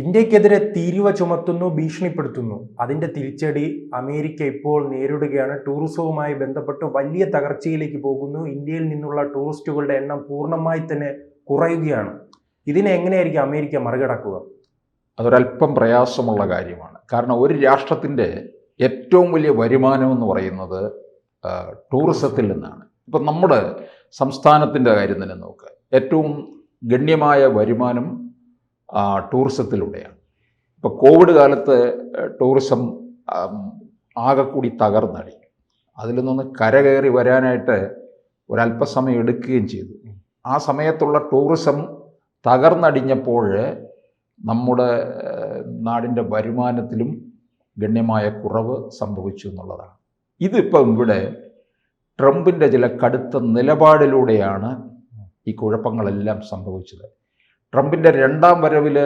ഇന്ത്യക്കെതിരെ തീരുവ ചുമത്തുന്നു, ഭീഷണിപ്പെടുത്തുന്നു. അതിന്റെ തിരിച്ചടി അമേരിക്ക ഇപ്പോൾ നേരിടുകയാണ്. ടൂറിസവുമായി ബന്ധപ്പെട്ട് വലിയ തകർച്ചയിലേക്ക് പോകുന്നു. ഇന്ത്യയിൽ നിന്നുള്ള ടൂറിസ്റ്റുകളുടെ എണ്ണം പൂർണ്ണമായി തന്നെ കുറയുകയാണ്. ഇതിനെ എങ്ങനെയായിരിക്കും അമേരിക്ക മറികടക്കുക? അതൊരല്പം പ്രയാസമുള്ള കാര്യമാണ്. കാരണം ഒരു രാഷ്ട്രത്തിൻ്റെ ഏറ്റവും വലിയ വരുമാനം എന്ന് പറയുന്നത് ടൂറിസത്തിൽ നിന്നാണ്. ഇപ്പം നമ്മുടെ സംസ്ഥാനത്തിൻ്റെ കാര്യം തന്നെ നോക്കുക, ഏറ്റവും ഗണ്യമായ വരുമാനം ടൂറിസത്തിലൂടെയാണ്. ഇപ്പോൾ കോവിഡ് കാലത്ത് ടൂറിസം ആകെ കൂടി തകർന്നടി. അതിൽ നിന്ന് കരകയറി വരാനായിട്ട് ഒരല്പസമയം എടുക്കുകയും ചെയ്തു. ആ സമയത്തുള്ള ടൂറിസം തകർന്നടിഞ്ഞപ്പോൾ നമ്മുടെ നാടിൻ്റെ വരുമാനത്തിലും ഗണ്യമായ കുറവ് സംഭവിച്ചു എന്നുള്ളതാണ്. ഇതിപ്പം ഇവിടെ ട്രംപിൻ്റെ ചില കടുത്ത നിലപാടിലൂടെയാണ് ഈ കുഴപ്പങ്ങളെല്ലാം സംഭവിച്ചത്. ട്രംപിൻ്റെ രണ്ടാം വരവിൽ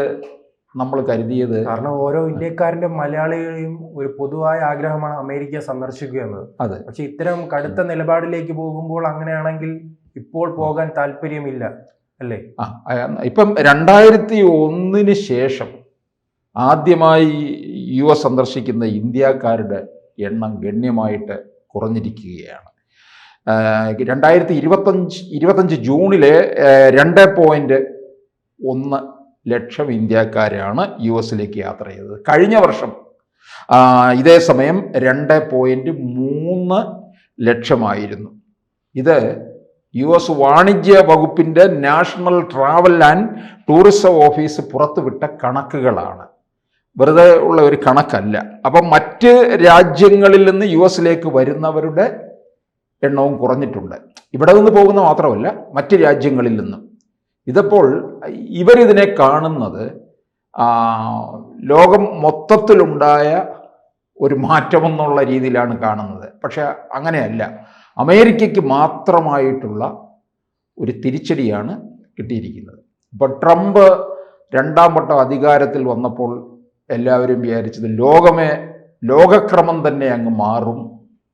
നമ്മൾ കരുതിയത്, കാരണം ഓരോ ഇന്ത്യക്കാരൻ്റെ മലയാളികളെയും ഒരു പൊതുവായ ആഗ്രഹമാണ് അമേരിക്ക സന്ദർശിക്കുക എന്നത്. അതെ, പക്ഷെ ഇത്തരം കടുത്ത നിലപാടിലേക്ക് പോകുമ്പോൾ അങ്ങനെയാണെങ്കിൽ ഇപ്പോൾ പോകാൻ താല്പര്യമില്ല അല്ലേ? ഇപ്പം 2001 ശേഷം ആദ്യമായി US സന്ദർശിക്കുന്ന ഇന്ത്യക്കാരുടെ എണ്ണം ഗണ്യമായിട്ട് കുറഞ്ഞിരിക്കുകയാണ്. 2025 ജൂണിലെ 2.1 ലക്ഷം ഇന്ത്യക്കാരാണ് US യാത്ര ചെയ്തത്. കഴിഞ്ഞ വർഷം ഇതേ സമയം 2.3 ലക്ഷമായിരുന്നു. ഇത് US വാണിജ്യ വകുപ്പിൻ്റെ national travel and tourism office പുറത്തുവിട്ട കണക്കുകളാണ്, വെറുതെ ഉള്ള ഒരു കണക്കല്ല. അപ്പം മറ്റ് രാജ്യങ്ങളിൽ നിന്ന് US വരുന്നവരുടെ എണ്ണവും കുറഞ്ഞിട്ടുണ്ട്. ഇവിടെ നിന്ന് പോകുന്ന മാത്രമല്ല, മറ്റ് രാജ്യങ്ങളിൽ നിന്നും. ഇതിപ്പോൾ ഇവരിതിനെ കാണുന്നത് ലോകം മൊത്തത്തിലുണ്ടായ ഒരു മാറ്റമെന്നുള്ള രീതിയിലാണ് കാണുന്നത്. പക്ഷെ അങ്ങനെയല്ല, അമേരിക്കയ്ക്ക് മാത്രമായിട്ടുള്ള ഒരു തിരിച്ചടിയാണ് കിട്ടിയിരിക്കുന്നത്. ഇപ്പോൾ ട്രംപ് രണ്ടാം വട്ടം അധികാരത്തിൽ വന്നപ്പോൾ എല്ലാവരും വിചാരിച്ചത് ലോകക്രമം തന്നെ അങ്ങ് മാറും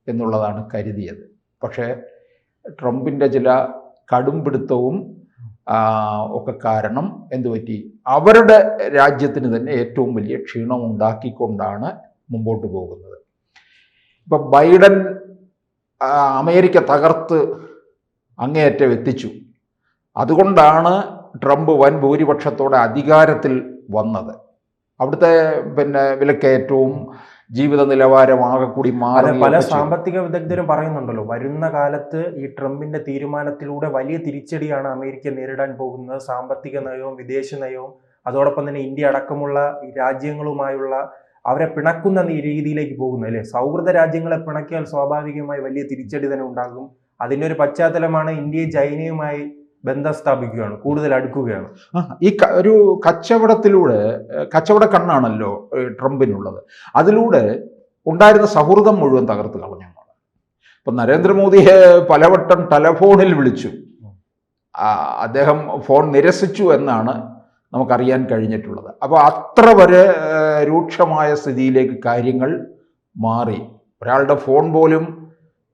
എന്നുള്ളതാണ് കരുതിയത്. പക്ഷേ ട്രംപിൻ്റെ ചില കടുംപിടുത്തവും ഒക്കെ കാരണം എന്തുപറ്റി, അവരുടെ രാജ്യത്തിന് തന്നെ ഏറ്റവും വലിയ ക്ഷീണം ഉണ്ടാക്കിക്കൊണ്ടാണ് മുമ്പോട്ട് പോകുന്നത്. ഇപ്പം ബൈഡൻ അമേരിക്ക തകർത്ത് അങ്ങേയറ്റം എത്തിച്ചു. അതുകൊണ്ടാണ് ട്രംപ് വൻ ഭൂരിപക്ഷത്തോടെ അധികാരത്തിൽ വന്നത്. അവിടുത്തെ വിലക്കയറ്റവും ജീവിത നിലവാരം ആകെ കൂടി മാറി. പല സാമ്പത്തിക വിദഗ്ധരും പറയുന്നുണ്ടല്ലോ, വരുന്ന കാലത്ത് ഈ ട്രംപിന്റെ തീരുമാനത്തിലൂടെ വലിയ തിരിച്ചടിയാണ് അമേരിക്ക നേരിടാൻ പോകുന്നത്. സാമ്പത്തിക നയവും വിദേശ നയവും അതോടൊപ്പം തന്നെ ഇന്ത്യ അടക്കമുള്ള രാജ്യങ്ങളുമായുള്ള അവരെ പിണക്കുന്ന രീതിയിലേക്ക് പോകുന്നു അല്ലേ? സൗഹൃദ രാജ്യങ്ങളെ പിണക്കിയാൽ സ്വാഭാവികമായി വലിയ തിരിച്ചടി തന്നെ ഉണ്ടാകും. അതിൻ്റെ ഒരു പശ്ചാത്തലമാണ് ഇന്ത്യയും ചൈനയുമായി ബന്ധം സ്ഥാപിക്കുകയാണ്, കൂടുതൽ അടുക്കുകയാണ്. ഈ ഒരു കച്ചവട കണ്ണാണല്ലോ ട്രംപിനുള്ളത്. അതിലൂടെ ഉണ്ടായിരുന്ന സൗഹൃദം മുഴുവൻ തകർത്ത് കളഞ്ഞു. ഇപ്പം നരേന്ദ്രമോദിയെ പലവട്ടം ടെലഫോണിൽ വിളിച്ചു, അദ്ദേഹം ഫോൺ നിരസിച്ചു എന്നാണ് നമുക്കറിയാൻ കഴിഞ്ഞിട്ടുള്ളത്. അപ്പോൾ അത്ര വരെ രൂക്ഷമായ സ്ഥിതിയിലേക്ക് കാര്യങ്ങൾ മാറി. ഒരാളുടെ ഫോൺ പോലും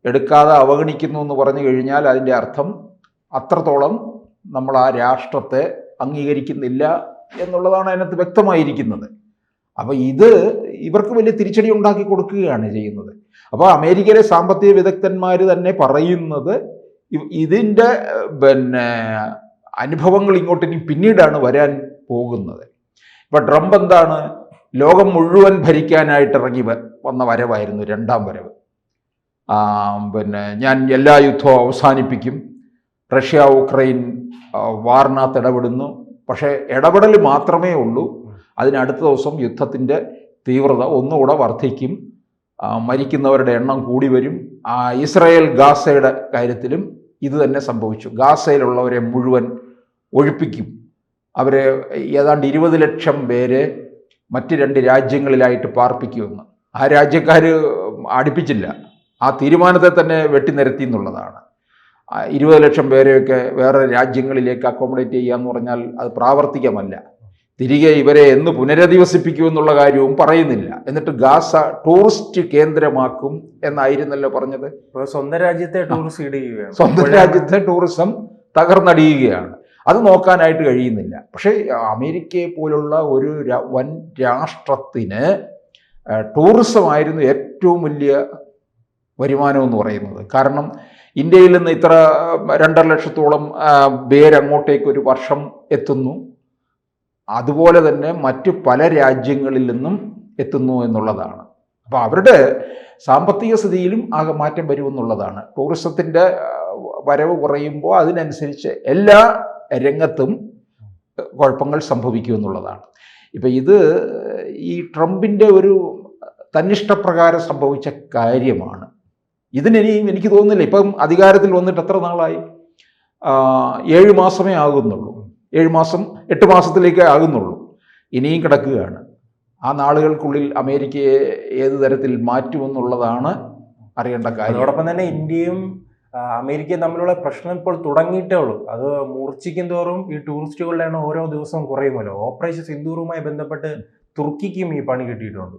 എടുക്കാതെ അവഗണിക്കുന്നു എന്ന് പറഞ്ഞു കഴിഞ്ഞാൽ അതിൻ്റെ അർത്ഥം അത്രത്തോളം നമ്മൾ ആ രാഷ്ട്രത്തെ അംഗീകരിക്കുന്നില്ല എന്നുള്ളതാണ് അതിനകത്ത് വ്യക്തമായിരിക്കുന്നത്. അപ്പോൾ ഇവർക്ക് വലിയ തിരിച്ചടി ഉണ്ടാക്കി കൊടുക്കുകയാണ് ചെയ്യുന്നത്. അപ്പോൾ അമേരിക്കയിലെ സാമ്പത്തിക വിദഗ്ധന്മാർ തന്നെ പറയുന്നത് ഇതിൻ്റെ അനുഭവങ്ങൾ ഇങ്ങോട്ട് ഇനി പിന്നീടാണ് വരാൻ പോകുന്നത്. ഇപ്പം ട്രംപ് എന്താണ്, ലോകം മുഴുവൻ ഭരിക്കാനായിട്ട് ഇറങ്ങി വന്ന വരവായിരുന്നു രണ്ടാം വരവ്. ഞാൻ എല്ലാ യുദ്ധവും അവസാനിപ്പിക്കും, റഷ്യ ഉക്രൈൻ വാറിനകത്ത് ഇടപെടുന്നു. പക്ഷേ ഇടപെടൽ മാത്രമേ ഉള്ളൂ, അതിനടുത്ത ദിവസം യുദ്ധത്തിൻ്റെ തീവ്രത ഒന്നുകൂടെ വർദ്ധിക്കും, മരിക്കുന്നവരുടെ എണ്ണം കൂടി വരും. ഇസ്രായേൽ ഗാസയുടെ കാര്യത്തിലും ഇത് തന്നെ സംഭവിച്ചു. ഗാസയിലുള്ളവരെ മുഴുവൻ ഒഴിപ്പിക്കും. അവരെ ഏതാണ്ട് 20 ലക്ഷം പേരെ മറ്റ് 2 രാജ്യങ്ങളിലായിട്ട് പാർപ്പിക്കുമെന്ന്. ആ രാജ്യക്കാർ അടുപ്പിച്ചില്ല, ആ തീരുമാനത്തെ തന്നെ വെട്ടിനിരത്തി എന്നുള്ളതാണ്. 20 ലക്ഷം പേരെയൊക്കെ വേറെ രാജ്യങ്ങളിലേക്ക് അക്കോമഡേറ്റ് ചെയ്യുക എന്ന് പറഞ്ഞാൽ അത് പ്രാവർത്തികമല്ല. തിരികെ ഇവരെ എന്ന് പുനരധിവസിപ്പിക്കുമെന്നുള്ള കാര്യവും പറയുന്നില്ല. എന്നിട്ട് ഗാസ ടൂറിസ്റ്റ് കേന്ദ്രമാക്കും എന്നായിരുന്നല്ലോ പറഞ്ഞത്. സ്വന്തം രാജ്യത്തെ ടൂറിസം സ്വന്തം രാജ്യത്തെ ടൂറിസം തകർന്നടിയുകയാണ്. അത് നോക്കാനായിട്ട് കഴിയുന്നില്ല. പക്ഷേ അമേരിക്കയെ പോലുള്ള ഒരു വൻ രാഷ്ട്രത്തിന് ടൂറിസമായിരുന്നു ഏറ്റവും വലിയ വരുമാനം എന്ന് പറയുന്നത്. കാരണം ഇന്ത്യയിൽ നിന്ന് ഇത്ര 2.5 ലക്ഷത്തോളം പേരങ്ങോട്ടേക്ക് ഒരു വർഷം എത്തുന്നു. അതുപോലെ തന്നെ മറ്റു പല രാജ്യങ്ങളിൽ നിന്നും എത്തുന്നു എന്നുള്ളതാണ്. അപ്പോൾ അവരുടെ സാമ്പത്തിക സ്ഥിതിയിലും ആകെ മാറ്റം വരുമെന്നുള്ളതാണ്. ടൂറിസത്തിൻ്റെ വരവ് കുറയുമ്പോൾ അതിനനുസരിച്ച് എല്ലാ രംഗത്തും കുഴപ്പങ്ങൾ സംഭവിക്കുമെന്നുള്ളതാണ്. ഇപ്പം ഇത് ഈ ട്രംപിൻ്റെ ഒരു തന്നിഷ്ടപ്രകാരം സംഭവിച്ച കാര്യമാണ്. ഇതിനിനിയും എനിക്ക് തോന്നുന്നില്ല, ഇപ്പം അധികാരത്തിൽ വന്നിട്ട് എത്ര നാളായി? 7 മാസമേ ആകുന്നുള്ളൂ. 7 മാസം 8 മാസത്തിലേക്കേ ആകുന്നുള്ളൂ. ഇനിയും കിടക്കുകയാണ്. ആ നാളുകൾക്കുള്ളിൽ അമേരിക്കയെ ഏത് തരത്തിൽ മാറ്റുമെന്നുള്ളതാണ് അറിയേണ്ട കാര്യം. അതോടൊപ്പം തന്നെ ഇന്ത്യയും അമേരിക്കയും തമ്മിലുള്ള പ്രശ്നം ഇപ്പോൾ തുടങ്ങിയിട്ടേ ഉള്ളൂ. അത് മൂർച്ഛിക്കും തോറും ഈ ടൂറിസ്റ്റുകളുടെ എണ്ണം ഓരോ ദിവസവും കുറയുമല്ലോ. ഓപ്പറേഷൻ സിന്ദൂറുമായി ബന്ധപ്പെട്ട് തുർക്കിക്കും ഈ പണി കിട്ടിയിട്ടുണ്ട്.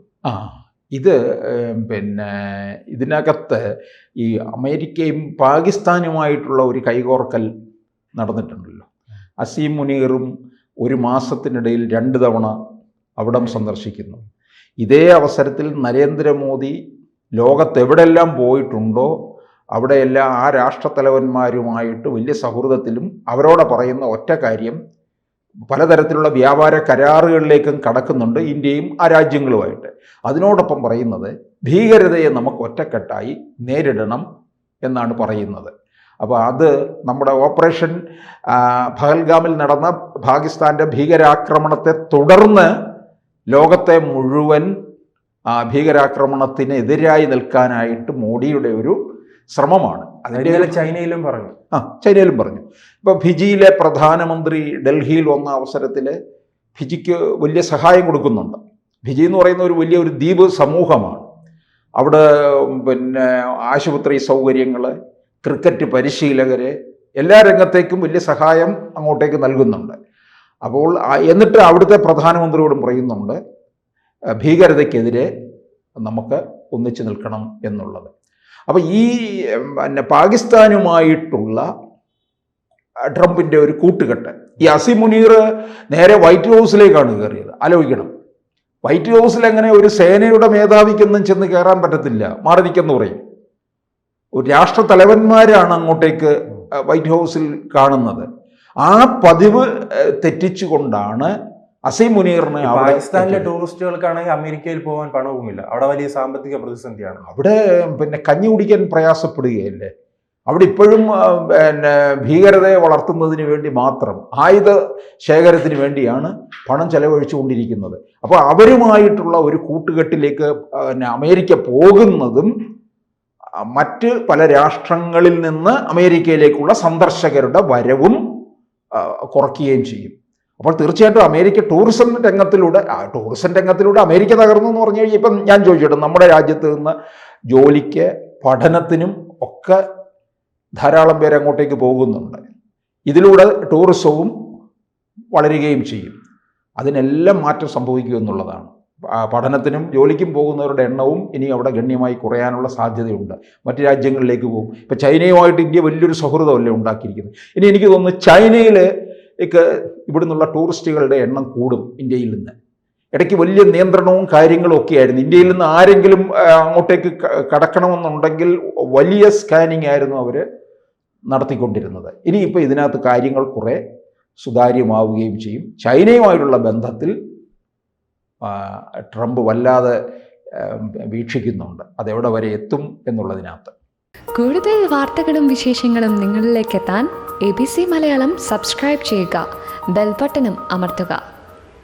ഇത് പിന്നെ ഇതിനകത്ത് ഈ അമേരിക്കയും പാകിസ്ഥാനുമായിട്ടുള്ള ഒരു കൈകോർക്കൽ നടന്നിട്ടുണ്ടല്ലോ. അസീം മുനീറും 1 മാസത്തിനിടയിൽ 2 തവണ അവിടം സന്ദർശിക്കുന്നു. ഇതേ അവസരത്തിൽ നരേന്ദ്രമോദി ലോകത്തെവിടെല്ലാം പോയിട്ടുണ്ടോ അവിടെയെല്ലാം ആ രാഷ്ട്രത്തലവന്മാരുമായിട്ട് വലിയ സൗഹൃദത്തിലും അവരോട് പറയുന്ന ഒറ്റ കാര്യം, പലതരത്തിലുള്ള വ്യാപാര കരാറുകളിലേക്കും കടക്കുന്നുണ്ട് ഇന്ത്യയും ആ രാജ്യങ്ങളുമായിട്ട്. അതിനോടൊപ്പം പറയുന്നത് ഭീകരതയെ നമുക്ക് ഒറ്റക്കെട്ടായി നേരിടണം എന്നാണ് പറയുന്നത്. അപ്പോൾ അത് നമ്മുടെ ഓപ്പറേഷൻ പഹൽഗാമിൽ നടന്ന പാകിസ്ഥാൻ്റെ ഭീകരാക്രമണത്തെ തുടർന്ന് ലോകത്തെ മുഴുവൻ ഭീകരാക്രമണത്തിനെതിരായി നിൽക്കാനായിട്ട് മോഡിയുടെ ഒരു ശ്രമമാണ്. അതിൻ്റെ ചൈനയിലും പറഞ്ഞു. ഇപ്പോൾ ഫിജിയിലെ പ്രധാനമന്ത്രി ഡൽഹിയിൽ വന്ന അവസരത്തിൽ ഫിജിക്ക് വലിയ സഹായം കൊടുക്കുന്നുണ്ട്. ഫിജി എന്ന് പറയുന്ന ഒരു വലിയൊരു ദ്വീപ് സമൂഹമാണ്. അവിടെ പിന്നെ ആശുപത്രി സൗകര്യങ്ങൾ, ക്രിക്കറ്റ് പരിശീലകർ, എല്ലാ രംഗത്തേക്കും വലിയ സഹായം അങ്ങോട്ടേക്ക് നൽകുന്നുണ്ട്. അപ്പോൾ എന്നിട്ട് അവിടുത്തെ പ്രധാനമന്ത്രിയോടും പറയുന്നുണ്ട് ഭീകരതയ്ക്കെതിരെ നമുക്ക് ഒന്നിച്ചു നിൽക്കണം എന്നുള്ളത്. അപ്പോൾ ഈ പിന്നെ പാകിസ്ഥാനുമായിട്ടുള്ള ട്രംപിൻ്റെ ഒരു കൂട്ടുകെട്ട്, ഈ അസീം മുനീർ നേരെ വൈറ്റ് ഹൗസിലേക്കാണ് കയറിയത്. ആലോചിക്കണം, വൈറ്റ് ഹൗസിൽ എങ്ങനെ ഒരു സേനയുടെ മേധാവിക്കൊന്നും ചെന്ന് കയറാൻ പറ്റത്തില്ല, മാറി നിൽക്കെന്ന് പറയും. ഒരു രാഷ്ട്രത്തലവന്മാരാണ് അങ്ങോട്ടേക്ക് വൈറ്റ് ഹൗസിൽ കാണുന്നത്. ആ പതിവ് തെറ്റിച്ചുകൊണ്ടാണ് അസീം മുനീറിനെ. പാകിസ്ഥാനിലെ ടൂറിസ്റ്റുകൾക്കാണെങ്കിൽ അമേരിക്കയിൽ പോകാൻ പണവുമില്ല. അവിടെ വലിയ സാമ്പത്തിക പ്രതിസന്ധിയാണ്. അവിടെ പിന്നെ കഞ്ഞി കുടിക്കാൻ പ്രയാസപ്പെടുകയല്ലേ. അവിടെ ഇപ്പോഴും പിന്നെ ഭീകരതയെ വളർത്തുന്നതിന് വേണ്ടി മാത്രം, ആയുധ ശേഖരത്തിന് വേണ്ടിയാണ് പണം ചെലവഴിച്ചുകൊണ്ടിരിക്കുന്നത്. അപ്പോൾ അവരുമായിട്ടുള്ള ഒരു കൂട്ടുകെട്ടിലേക്ക് പിന്നെ അമേരിക്ക പോകുന്നതും മറ്റ് പല രാഷ്ട്രങ്ങളിൽ നിന്ന് അമേരിക്കയിലേക്കുള്ള സന്ദർശകരുടെ വരവും കുറയ്ക്കുകയും ചെയ്യും. അപ്പോൾ തീർച്ചയായിട്ടും അമേരിക്ക ടൂറിസം രംഗത്തിലൂടെ അമേരിക്ക തകർന്നു എന്ന് പറഞ്ഞു കഴിഞ്ഞാൽ, ഇപ്പം ഞാൻ ചോദിച്ചോട്ടെ, നമ്മുടെ രാജ്യത്ത് നിന്ന് ജോലിക്ക്, പഠനത്തിനും ഒക്കെ ധാരാളം പേര് അങ്ങോട്ടേക്ക് പോകുന്നുണ്ട്. ഇതിലൂടെ ടൂറിസവും വളരുകയും ചെയ്യും. അതിനെല്ലാം മാറ്റം സംഭവിക്കുമെന്നുള്ളതാണ്. പഠനത്തിനും ജോലിക്കും പോകുന്നവരുടെ എണ്ണവും ഇനി അവിടെ ഗണ്യമായി കുറയാനുള്ള സാധ്യതയുണ്ട്. മറ്റ് രാജ്യങ്ങളിലേക്ക് പോകും. ഇപ്പം ചൈനയുമായിട്ട് ഇന്ത്യ വലിയൊരു സൗഹൃദമല്ലേ ഉണ്ടാക്കിയിരിക്കുന്നത്. ഇനി എനിക്ക് തോന്നുന്നു ചൈനയിൽ ഇവിടെ നിന്നുള്ള ടൂറിസ്റ്റുകളുടെ എണ്ണം കൂടും ഇന്ത്യയിൽ നിന്ന്. ഇടയ്ക്ക് വലിയ നിയന്ത്രണവും കാര്യങ്ങളും ഒക്കെ ആയിരുന്നു. ഇന്ത്യയിൽ നിന്ന് ആരെങ്കിലും അങ്ങോട്ടേക്ക് കടക്കണമെന്നുണ്ടെങ്കിൽ വലിയ സ്കാനിങ് ആയിരുന്നു അവർ നടത്തിക്കൊണ്ടിരുന്നത്. ഇനിയിപ്പോൾ ഇതിനകത്ത് കാര്യങ്ങൾ കുറേ സുതാര്യമാവുകയും ചെയ്യും. ചൈനയുമായിട്ടുള്ള ബന്ധത്തിൽ ട്രംപ് വല്ലാതെ വീക്ഷിക്കുന്നുണ്ട്. അതെവിടെ വരെ എത്തും എന്നുള്ളതിനകത്ത്. കൂടുതൽ വാർത്തകളും വിശേഷങ്ങളും നിങ്ങളിലേക്ക് എത്താൻ ABC മലയാളം സബ്സ്ക്രൈബ് ചെയ്യുക, ബെൽ ബട്ടണും അമർത്തുക.